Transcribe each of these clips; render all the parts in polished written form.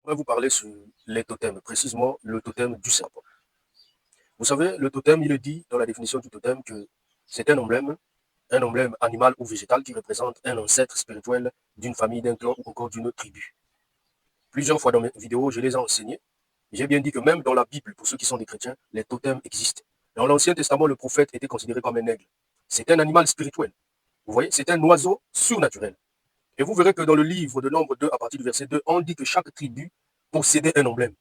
vais vous parler sur les totems, précisément le totem du serpent. Vous savez, le totem, il est dit dans la définition du totem que c'est un emblème animal ou végétal qui représente un ancêtre spirituel d'une famille, d'un clan ou encore d'une tribu. Plusieurs fois dans mes vidéos, je les ai enseignés. J'ai bien dit que même dans la Bible, pour ceux qui sont des chrétiens, les totems existent. Dans l'Ancien Testament, le prophète était considéré comme un aigle. C'est un animal spirituel. Vous voyez, c'est un oiseau surnaturel. Et vous verrez que dans le livre de Nombre 2, à partir du verset 2, on dit que chaque tribu possédait un emblème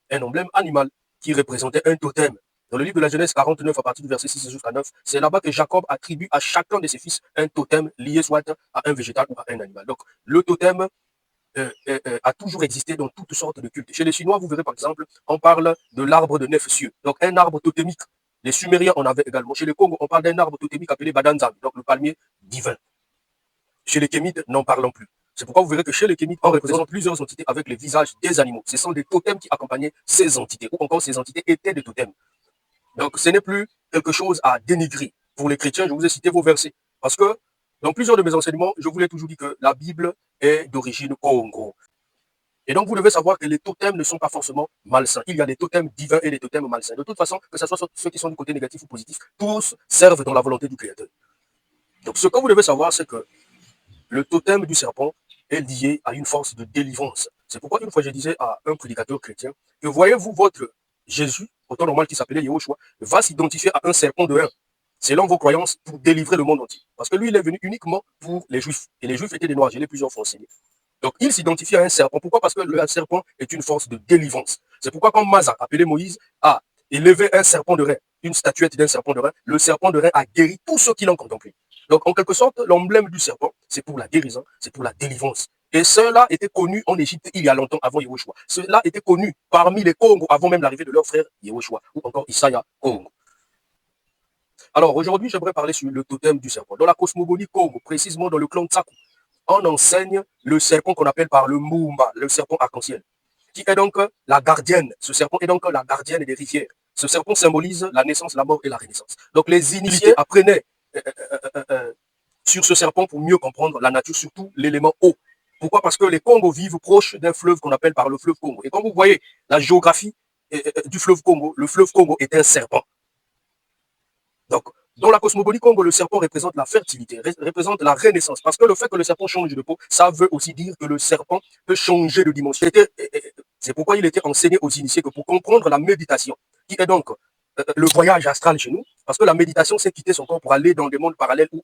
animal qui représentait un totem. Dans le livre de la Genèse 49, à partir du verset 6 jusqu'à 9, c'est là-bas que Jacob attribue à chacun de ses fils un totem lié soit à un végétal ou à un animal. Donc, le totem a toujours existé dans toutes sortes de cultes. Chez les Chinois, vous verrez par exemple, on parle de l'arbre de 9 cieux, donc un arbre totémique. Les Sumériens en avaient également. Chez les Congo, on parle d'un arbre totémique appelé Badanzan, donc le palmier divin. Chez les Kémites, n'en parlons plus. C'est pourquoi vous verrez que chez les Kémites, on représente plusieurs entités avec les visages des animaux. Ce sont des totems qui accompagnaient ces entités, ou encore ces entités étaient des totems. Donc ce n'est plus quelque chose à dénigrer. Pour les chrétiens, je vous ai cité vos versets. Parce que dans plusieurs de mes enseignements, je vous l'ai toujours dit que la Bible est d'origine Congo. Et donc, vous devez savoir que les totems ne sont pas forcément malsains. Il y a des totems divins et des totems malsains. De toute façon, que ce soit ceux qui sont du côté négatif ou positif, tous servent dans la volonté du Créateur. Donc, ce que vous devez savoir, c'est que le totem du serpent est lié à une force de délivrance. C'est pourquoi une fois je disais à un prédicateur chrétien que voyez-vous votre Jésus, au temps normal qui s'appelait Yehoshua, va s'identifier à un serpent de rein, selon vos croyances, pour délivrer le monde entier. Parce que lui, il est venu uniquement pour les Juifs. Et les Juifs étaient des Noirs, je l'ai plusieurs fois enseigné. Donc, il s'identifie à un serpent. Pourquoi? Parce que le serpent est une force de délivrance. C'est pourquoi quand Maza, appelé Moïse, a élevé un serpent de rein, une statuette d'un serpent de rein, le serpent de rein a guéri tous ceux qui l'ont contemplé. Donc, en quelque sorte, l'emblème du serpent, c'est pour la guérison, c'est pour la délivrance. Et cela était connu en Égypte il y a longtemps avant Yehoshua. Cela était connu parmi les Congo avant même l'arrivée de leur frère Yehoshua, ou encore Isaiah Congo. Alors, aujourd'hui, j'aimerais parler sur le totem du serpent. Dans la cosmogonie Congo, précisément dans le clan Tsakou, on enseigne le serpent qu'on appelle par le Mumba, le serpent arc-en-ciel, qui est donc la gardienne. Ce serpent est donc la gardienne des rivières. Ce serpent symbolise la naissance, la mort et la renaissance. Donc les initiés apprenaient sur ce serpent pour mieux comprendre la nature, surtout l'élément eau. Pourquoi? Parce que les Congos vivent proches d'un fleuve qu'on appelle par le fleuve Congo. Et quand vous voyez la géographie du fleuve Congo, le fleuve Congo est un serpent. Donc, dans la cosmogonie Congo, le serpent représente la fertilité, représente la renaissance. Parce que le fait que le serpent change de peau, ça veut aussi dire que le serpent peut changer de dimension. C'est pourquoi il était enseigné aux initiés que pour comprendre la méditation, qui est donc le voyage astral chez nous, parce que la méditation, c'est quitter son corps pour aller dans des mondes parallèles ou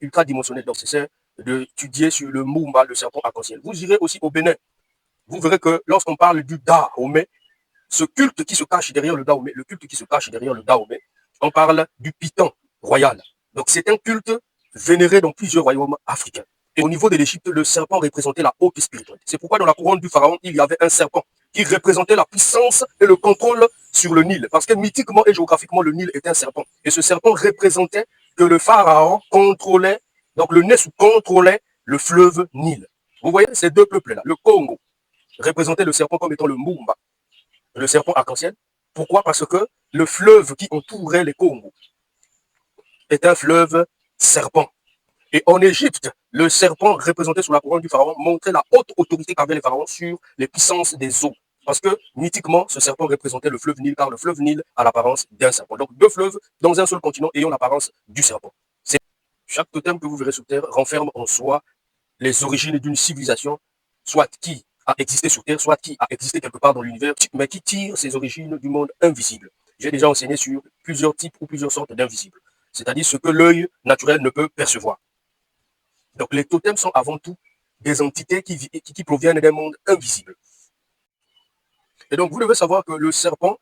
ultra-dimensionnels. Donc, c'est d'étudier sur le Mumba, le serpent arc-en-ciel. Vous irez aussi au Bénin. Vous verrez que lorsqu'on parle du Dahomey, ce culte qui se cache derrière le Dahomey, le culte qui se cache derrière le Dahomey, on parle du Python royal. Donc c'est un culte vénéré dans plusieurs royaumes africains. Et au niveau de l'Égypte, le serpent représentait la haute spiritualité. C'est pourquoi dans la couronne du pharaon, il y avait un serpent qui représentait la puissance et le contrôle sur le Nil. Parce que mythiquement et géographiquement, le Nil est un serpent. Et ce serpent représentait que le pharaon contrôlait, donc le Ness contrôlait le fleuve Nil. Vous voyez ces deux peuples-là. Le Congo représentait le serpent comme étant le Mumba, le serpent arc-en-ciel. Pourquoi? Parce que le fleuve qui entourait les Congos est un fleuve serpent. Et en Égypte, le serpent représenté sous la couronne du pharaon montrait la haute autorité qu'avait les pharaons sur les puissances des eaux. Parce que mythiquement, ce serpent représentait le fleuve Nil, car le fleuve Nil a l'apparence d'un serpent. Donc deux fleuves dans un seul continent ayant l'apparence du serpent. Chaque totem que vous verrez sur Terre renferme en soi les origines d'une civilisation, soit qui a existé sur Terre, soit qui a existé quelque part dans l'univers, mais qui tire ses origines du monde invisible. J'ai déjà enseigné sur plusieurs types ou plusieurs sortes d'invisibles, c'est-à-dire ce que l'œil naturel ne peut percevoir. Donc les totems sont avant tout des entités qui proviennent d'un monde invisible. Et donc vous devez savoir que le serpent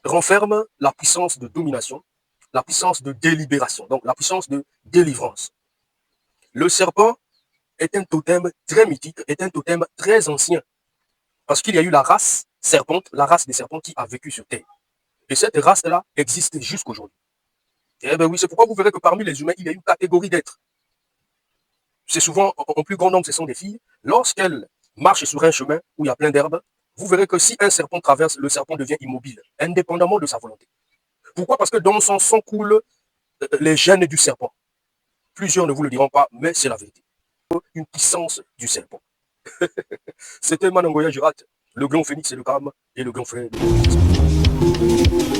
renferme la puissance de domination, la puissance de délibération, donc la puissance de délivrance. Le serpent est un totem très mythique, est un totem très ancien, parce qu'il y a eu la race serpente, la race des serpents qui a vécu sur Terre. Et cette race-là existe jusqu'aujourd'hui. Eh bien oui, c'est pourquoi vous verrez que parmi les humains, il y a une catégorie d'êtres. C'est souvent, en plus grand nombre, ce sont des filles. Lorsqu'elles marchent sur un chemin où il y a plein d'herbes, vous verrez que si un serpent traverse, le serpent devient immobile, indépendamment de sa volonté. Pourquoi? Parce que dans son sang coulent les gènes du serpent. Plusieurs ne vous le diront pas, mais c'est la vérité. Une puissance du serpent. C'était Manangoya Jurat. Le grand phénix est le calme et le grand frère de l'optimisme.